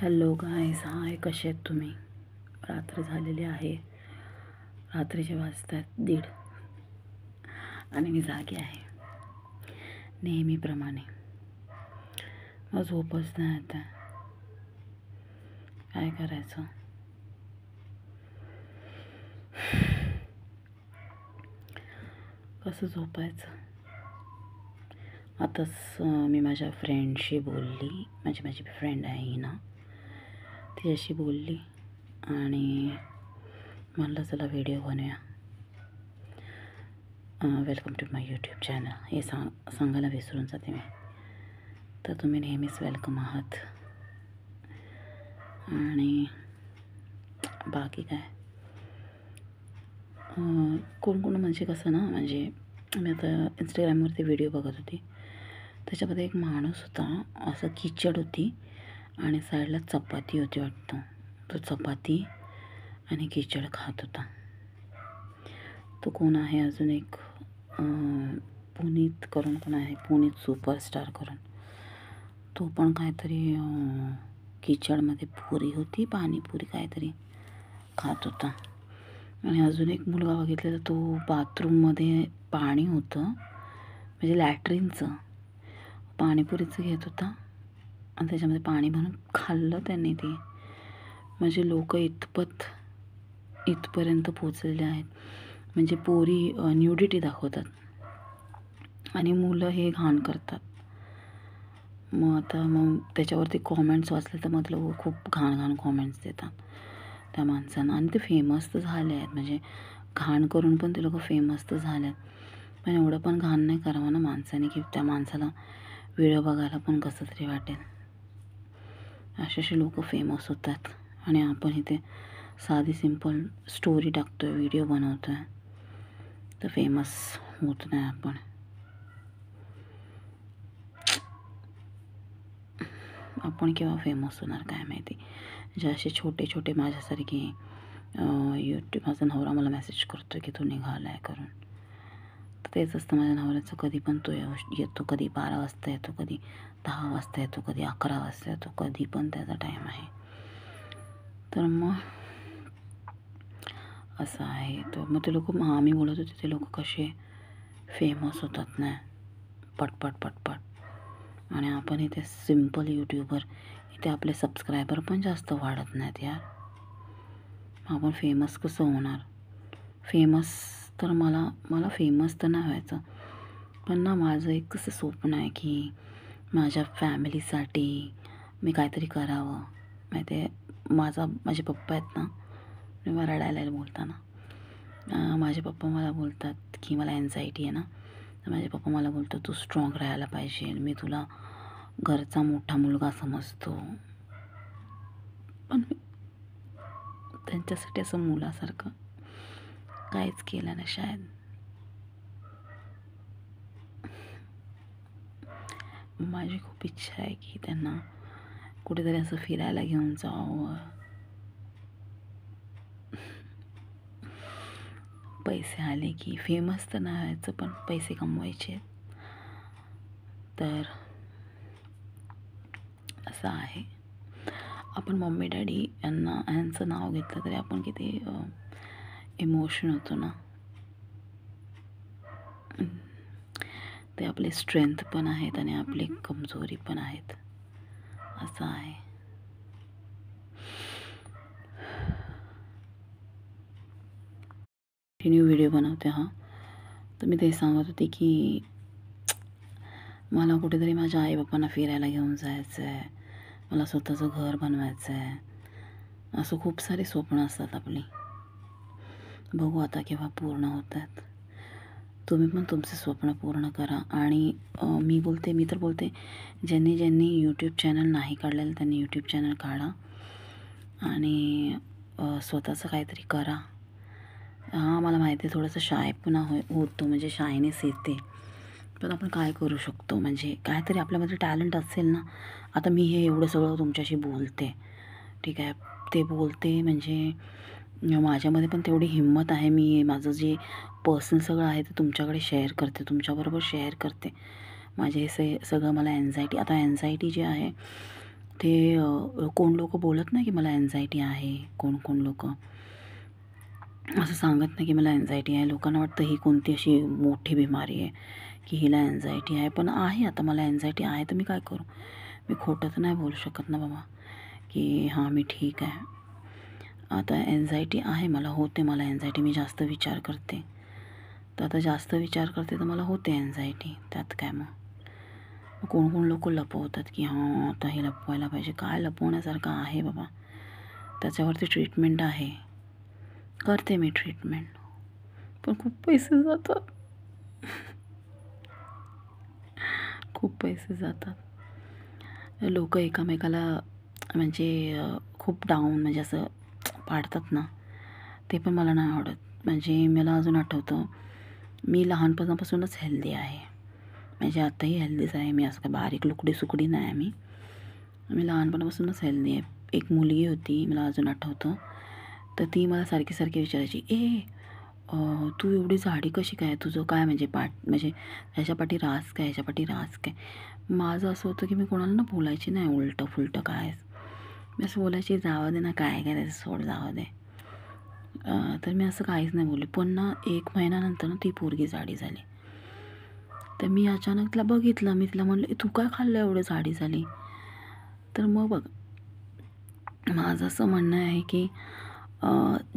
Hello guys, हाय, कसे आहेत तुम्ही? रात्र झालेली आहे. रात्रीचे वाजतात 1:30 आणि मी जागी आहे नेहमीप्रमाणे. मग झोपच नाही आता. काय करायचं? कसं झोपायचं? आताच मी माझ्या फ्रेंडशी बोलली. माझी फ्रेंड आहे ही ना, तिच्याशी बोलली आणि म्हणलं चला व्हिडिओ बनवूया. Welcome to my YouTube channel हे सांगायला विसरून जाते मी. तर तुम्ही नेहमीच वेलकम आहात. आणि बाकी काय, कोण म्हणजे कसं ना, म्हणजे मी आता इंस्टाग्रामवरती व्हिडिओ बघत होती. त्याच्यामध्ये एक माणूस होता, असं खिचड होती आणि साईडला चपाती होती वाटतं. तो चपाती आणि खिचड खात होता. तो कोण आहे? अजून एक पुनीत करून कोण आहे, पुनीत सुपरस्टार करून. तो पण काहीतरी खिचडमध्ये पुरी होती, पाणीपुरी काहीतरी खात होता. आणि अजून एक मुलगा बघितला तर तो बाथरूममध्ये पाणी होतं, म्हणजे लॅट्रिनचं, पाणीपुरीचं घेत होता आणि त्याच्यामध्ये पाणी भरून खाल्लं त्यांनी ते. म्हणजे लोक इथपर्यंत पोचलेले आहेत. म्हणजे पोरी न्यूडिटी दाखवतात आणि मुलं हे घाण करतात. मग त्याच्यावरती कॉमेंट्स वाचले तर मतलब खूप घाण कॉमेंट्स देतात त्या माणसांना. आणि ते फेमस तर झाले आहेत, म्हणजे घाण करून पण ते लोक फेमस तर झाले आहेत. पण एवढं पण घाण नाही करावं ना माणसाने, की त्या माणसाला व्हिडिओ बघायला पण कसं तरी वाटेल. असे लोक फेमस होतात आणि आपण इथे साधी सिंपल स्टोरी टाकतोय, व्हिडिओ बनवतोय, तर फेमस होत नाही आपण. आपण केव्हा फेमस होणार काय माहिती. जे असे छोटे माझ्यासारखे यूट्यूब, माझा नवरा मला मेसेज करतो की तू निघाला आहे करून. तर तेच असतं माझ्या नवऱ्याचं. कधी पण तो येतो, कधी 12 वाजता येतो, कधी 10 वाजता येतो, कधी 11 वाजता येतो, कधी पण त्याचा टाईम आहे. तर मग असं आहे. तर मग ते लोक, आम्ही बोलत होते, ते लोक कसे फेमस होतात ना, पटपट. आणि आपण इथे सिम्पल यूट्यूबर, इथे आपले सबस्क्रायबर पण जास्त वाढत नाहीत यार. आपण फेमस कसं होणार? फेमस तर मला फेमस तर नाही व्हायचं, पण ना माझं एक कसं स्वप्न आहे की माझ्या फॅमिलीसाठी मी काहीतरी करावं. माहिती आहे, माझे पप्पा आहेत ना, मी मला रडायला बोलताना, माझे पप्पा मला बोलतात की मला एन्झायटी आहे ना, तर माझे पप्पा मला बोलतात तू स्ट्रॉंग राहायला पाहिजे, मी तुला घरचा मोठा मुलगा समजतो. पण मी त्यांच्यासाठी असं मुलासारखं काहीच केलं नाही शायद. माझी खूप इच्छा आहे की त्यांना कुठेतरी असं फिरायला घेऊन जावं. पैसे आले की, फेमस तर नाही व्हायचं पण पैसे कमवायचे. तर असं आहे. आपण मम्मी डॅडी यांचं नाव घेतलं तरी आपण किती इमोशन होतो ना. ते आपले स्ट्रेंथ पण आहेत आणि आपली कमजोरी पण आहेत, असं आहे. कंटिन्यू व्हिडिओ बनवते तर मी ते सांगत होते की मला कुठेतरी माझ्या आईबापांना फिरायला घेऊन जायचं आहे, मला स्वतःचं घर बनवायचं आहे. असं खूप सारे स्वप्न असतात आपली. बघू आता केव्हा पूर्ण होतात. तुम्ही पण तुमचे स्वप्न पूर्ण करा. आणि मी तर बोलते ज्यांनी यूट्यूब चॅनल नाही काढलेलं त्यांनी यूट्यूब चॅनल काढा आणि स्वतःचं काहीतरी करा. मला माहिती आहे थोडंसं शायपणा होतो, म्हणजे शायनेस येते, पण आपण काय करू शकतो? म्हणजे काहीतरी आपल्यामध्ये टॅलेंट असेल ना. आता मी हे एवढं सगळं तुमच्याशी बोलते, ठीक आहे, ते बोलते म्हणजे माझ्यामध्ये पण तेवढी हिंमत आहे. मी माझं जे पर्सनल सगळं आहे ते तुमच्याकडे शेअर करते, तुमच्याबरोबर शेअर करते. माझे हे सगळं मला आता एन्झायटी जी आहे ते कोण लोकं बोलत नाही की मला अँझायटी आहे, कोण लोकं असं सांगत नाही की मला अँझायटी आहे. लोकांना वाटतं ही कोणती अशी मोठी बिमारी आहे की हिला अँझायटी आहे. पण आहे, आता मला अँझायटी आहे तर मी काय करू? मी खोटं तर नाही बोलू शकत ना बाबा की हां मी ठीक आहे. आता अँझायटी आहे, मला होते, मला अँझायटी, मी जास्त विचार करते. तर आता जास्त विचार करते तर मला होते अँझायटी, त्यात काय मग? कोण लोकं लपवतात की हां आता हे लपवायला पाहिजे. काय लपवण्यासारखं आहे बाबा? त्याच्यावरती ट्रीटमेंट आहे, करते मी ट्रीटमेंट, पण खूप पैसे जातात, खूप पैसे जातात. लोकं एकमेकाला म्हणजे खूप डाऊन म्हणजे असं पाडतात ना, ते पण मला नाही आवडत. म्हणजे मला अजून आठवतं, मी लहानपणापासूनच हेल्दी आहे. म्हणजे आत्ताही हेल्दीच आहे मी, असं काय बारीक लुकडी-सुकडी नाही आहे मी. मी लहानपणापासूनच हेल्दी आहे. एक मुलगी होती, मला अजून आठवतं, तर ती मला सारखी विचारायची, तू एवढी जाडी कशी काय? तुझं काय म्हणजे म्हणजे ह्याच्या पाठी रास काय? ह्याच्या पाठी रास काय? माझं असं होतं की मी कोणाला ना बोलायची नाही उलटं-फुलटं काय. मी असं बोलायची, जावं दे ना, काय करायचं सोड, जावं दे. तर मी असं काहीच नाही बोलले. पण ना 1 महिन्यानंतर ना ती पोरगी जाडी झाली. तर मी अचानक तिला बघितलं. मी तिला म्हणलं, तू काय खाल्लं एवढं जाडी झाली? तर मग बघ, माझं असं म्हणणं आहे की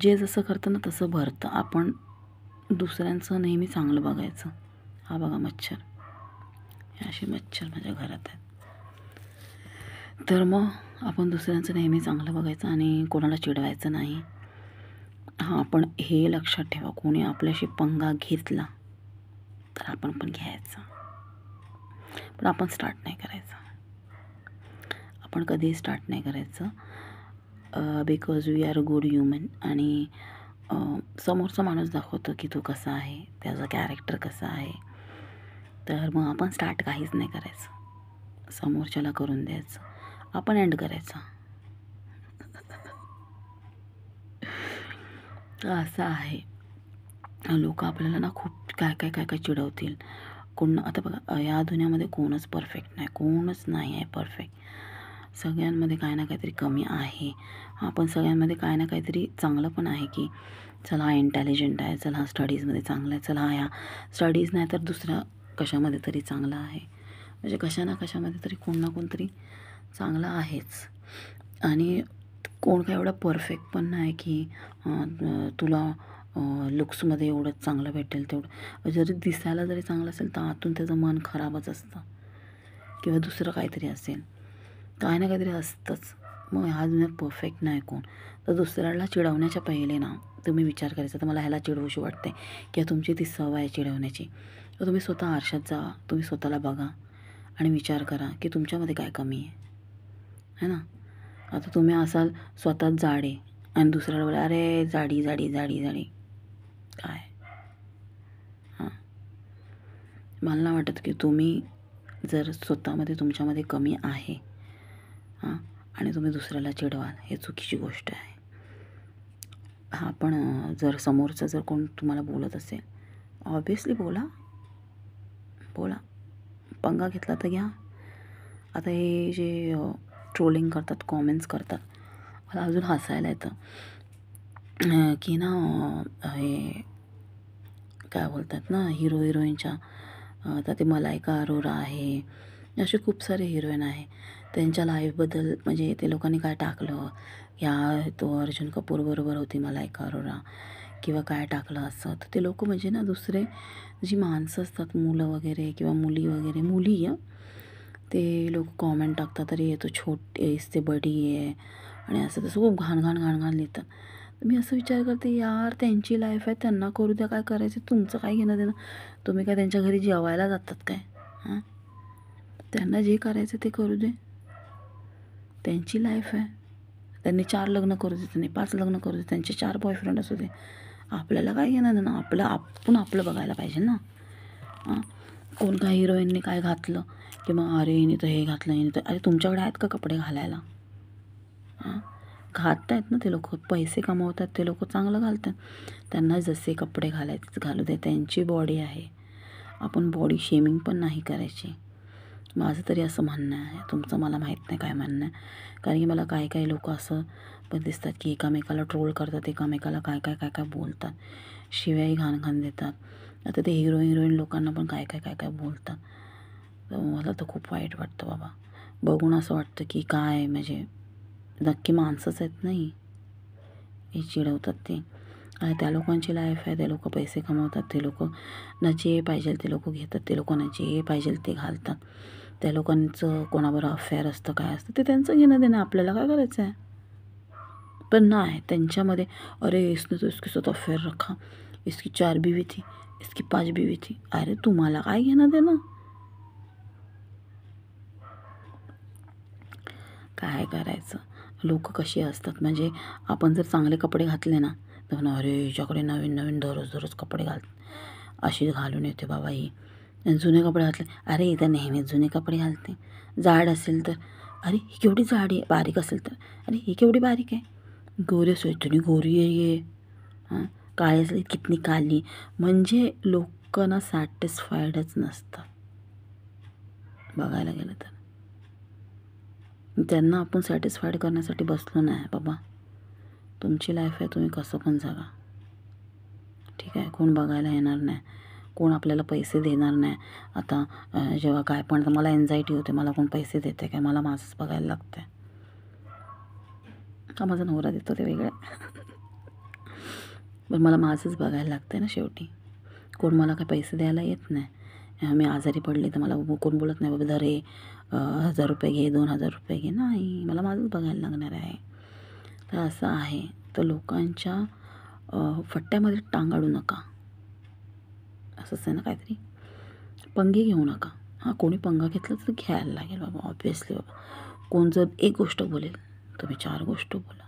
जे जसं करतं ना तसं भरतं. आपण दुसऱ्यांचं नेहमी चांगलं बघायचं. हा बघा मच्छर, हे असे मच्छर माझ्या घरात आहेत. तर मग आपण दुसऱ्यांचं नेहमी चांगलं बघायचं आणि कोणाला चिडवायचं नाही. हां, पण हे लक्षात ठेवा, कोणी आपल्याशी पंगा घेतला तर आपण पण घ्यायचा, पण आपण स्टार्ट नाही करायचं. आपण कधीही स्टार्ट नाही करायचं, because we are good human. आणि समोरचा माणूस दाखवतो की तो कसा आहे, त्याचं कॅरेक्टर कसं आहे. तर मग आपण स्टार्ट काहीच नाही करायचं, समोरच्याला करून द्यायचं, आपण एंड करायचा. असं आहे. लोक आपल्याला ना खूप काय चिडवतील. कोण आता बघा, या दुनियामध्ये कोणच परफेक्ट नाही, कोणच नाही आहे परफेक्ट. सगळ्यांमध्ये काय ना काहीतरी कमी आहे. हां, पण सगळ्यांमध्ये काय ना काहीतरी चांगलं पण आहे की चला हा इंटेलिजंट आहे, चला हा स्टडीजमध्ये चांगला आहे, चला ह्या स्टडीज नाही तर दुसऱ्या कशामध्ये तरी चांगला आहे. म्हणजे कशा ना कशामध्ये तरी कोण ना कोणतरी चांगला आहेच. आणि कोण काय एवढा परफेक्ट पण नाही की तुला लुक्समध्ये एवढंच चांगलं भेटेल तेवढं. जरी दिसायला जरी चांगलं असेल तर आतून त्याचं मन खराबच असतं किंवा दुसरं काहीतरी असेल, काय ना काहीतरी असतंच. मग ह्या दुनियात परफेक्ट नाही कोण. तर दुसऱ्याला चिडवण्याच्या पहिले ना तुम्ही विचार करायचा, तर मला ह्याला चिडवूशी वाटते किंवा तुमची ती सवय आहे चिडवण्याची, तर तुम्ही स्वतः आरशात जा, तुम्ही स्वतःला बघा आणि विचार करा की तुमच्यामध्ये काय कमी आहे ना. आता तुम्ही असाल स्वतःच जाडे आणि दुसऱ्याला बोला, अरे जाडी जाडी जाडी जाडी, काय? हां, मला नाही वाटत की तुम्ही जर स्वतःमध्ये तुमच्यामध्ये कमी आहे हां आणि तुम्ही दुसऱ्याला चिडवाल, हे चुकीची गोष्ट आहे. हां, पण जर समोरचं जर कोण तुम्हाला बोलत असेल, ऑब्व्हियसली बोला, पंगा घेतला तर घ्या. आता हे जे ट्रोलिंग करतात, कॉमेंट्स करतात, मला अजून हसायला येतं की ना हे काय बोलतात ना, हिरो हिरोईनच्या, आता ते मलायका अरोरा आहे, असे खूप सारे हिरोईन आहे, त्यांच्या लाईफबद्दल म्हणजे ते लोकांनी काय टाकलं, तो अर्जुन कपूर बरोबर होती मलायका अरोरा किंवा काय टाकलं असं, तर ते लोक म्हणजे ना दुसरे जी माणसं असतात, मुलं वगैरे किंवा मुली वगैरे, मुली ते लोक कॉमेंट टाकतात, अरे तो छोटे इससे बडी आहे आणि असं तसं खूप घाण लिहितात. तर मी असं विचार करते, यार त्यांची लाईफ आहे, त्यांना करू द्या, काय करायचं, तुमचं काय घेणं देणं. तुम्ही काय त्यांच्या घरी जेवायला जातात काय? हां, त्यांना जे करायचं ते करू दे, त्यांची लाईफ आहे. त्यांनी 4 लग्न करू दे, त्यांनी 5 लग्न करू दे, त्यांचे 4 बॉयफ्रेंड असू दे, आपल्याला काय घेणं देणं. आपण आपलं बघायला पाहिजे ना. हां, कोण काय हिरोईनने काय घातलं की मग अरे हिने तर हे घातलं, हिने तर, अरे तुमच्याकडे आहेत का कपडे घालायला? हां, घालतायत ना ते लोक, पैसे कमवतात ते लोक, चांगलं घालतात. त्यांना जसे कपडे घालायचे घालू दे, त्यांची बॉडी आहे. आपण बॉडी शेमिंग पण नाही करायची. माझं तरी असं म्हणणं आहे. तुमचं मला माहीत नाही काय म्हणणं आहे. कारण की मला काही लोक असं पण दिसतात की एकामेकाला ट्रोल करतात, एकामेकाला काय बोलतात, शिव्याही घाण देतात. आता ते हिरोईन लोकांना पण काय बोलतात. तर मला तर खूप वाईट वाटतं बाबा. बघून असं वाटतं की काय म्हणजे नक्की माणसंच आहेत नाही हे चिडवतात ते. आणि त्या लोकांची लाईफ आहे, ते लोक पैसे कमवतात, ते लोक ना जे पाहिजे ते लोक घेतात, ते लोकांना जे पाहिजे ते घालतात. त्या लोकांचं कोणाबरोबर अफेअर असतं काय असतं ते त्यांचं घेणं देणं, आपल्याला काय करायचं आहे. पण नाही त्यांच्यामध्ये अरे इसने तो इसके साथ अफेयर रखा, इसकी 4 बीवी थी, इसकी 5 बीवी थी. अरे तुम्हाला काय घेणं देणं. काय करायचं. लोक कशी असतात म्हणजे आपण जर चांगले कपडे घातले ना तर म्हणा अरे हिच्याकडे नवीन दररोज कपडे अशी घालून येते बाबा ही. आणि जुने कपडे घातले अरे इथं नेहमीच जुने कपडे घालते. जाड असेल तर अरे ही केवढी जाड आहे, बारीक असेल तर अरे ही केवढी बारीक आहे, गोरी असेल इतनी गोरी आहे ये, हां काळी असेल कितनी काली. म्हणजे लोकांना सॅटिस्फाईडच नसतं बघायला गेलं तर. त्यांना आपण सॅटिस्फाईड करण्यासाठी बसलो नाही बाबा. तुमची लाईफ आहे, तुम्ही कसं पण जगा. ठीक आहे, कोण बघायला येणार नाही, कोण आपल्याला पैसे देणार नाही. आता जेव्हा काय पण तर मला एन्झायटी होते, मला कोण पैसे देते काय, मला माझंच बघायला लागतं आहे. हा माझा नवरा देतो ते वेगळं पण मला माझंच बघायला लागतं आहे ना शेवटी. कोण मला काय पैसे द्यायला येत नाही. मी आजारी पडले तर मला कोण बोलत नाही बाबा धर हे 1000 रुपये घे, 2000 रुपये घे. नाही, मला माझंच बघायला लागणार आहे. तर असं आहे. तर लोकांच्या फट्ट्यामध्ये टांग अडू नका, असंच आहे ना काहीतरी. पंगे घेऊ नका. हां कोणी पंगा घेतला तर घ्यायला लागेल बाबा ऑब्व्हियसली. बाबा कोण जर एक गोष्ट बोलेल तुम्ही 4 गोष्ट बोला.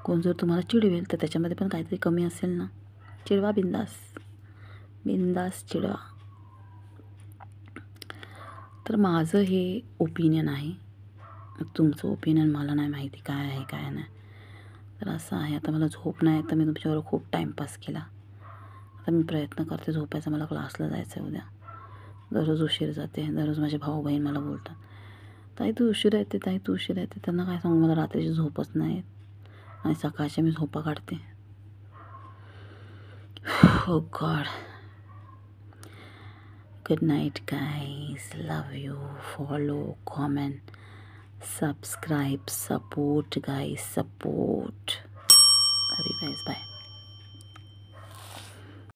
कोण जर तुम्हाला चिडवेल तर त्याच्यामध्ये पण काहीतरी कमी असेल ना. चिडवा बिंदास चिडवा. तर माझं हे ओपिनियन आहे. तुमचं ओपिनियन मला नाही माहिती काय आहे काय नाही. तर असं आहे. आता मला झोप नाही तर मी तुमच्याबरोबर खूप टाईमपास केला. आता मी प्रयत्न करते झोपायचा, मला क्लासला जायचं आहे उद्या. दररोज उशीर जाते, दररोज माझे भाऊ बहीण मला बोलतात ताई तू उशिरा येते, ताई तू उशिरा येते. त्यांना काय सांगू, मला रात्रीची झोपच नाही येत आणि सकाळच्या मी झोपा काढते. Oh God. Good night guys. Love you. Follow, comment, subscribe, support guys. Support. Love you guys. Bye.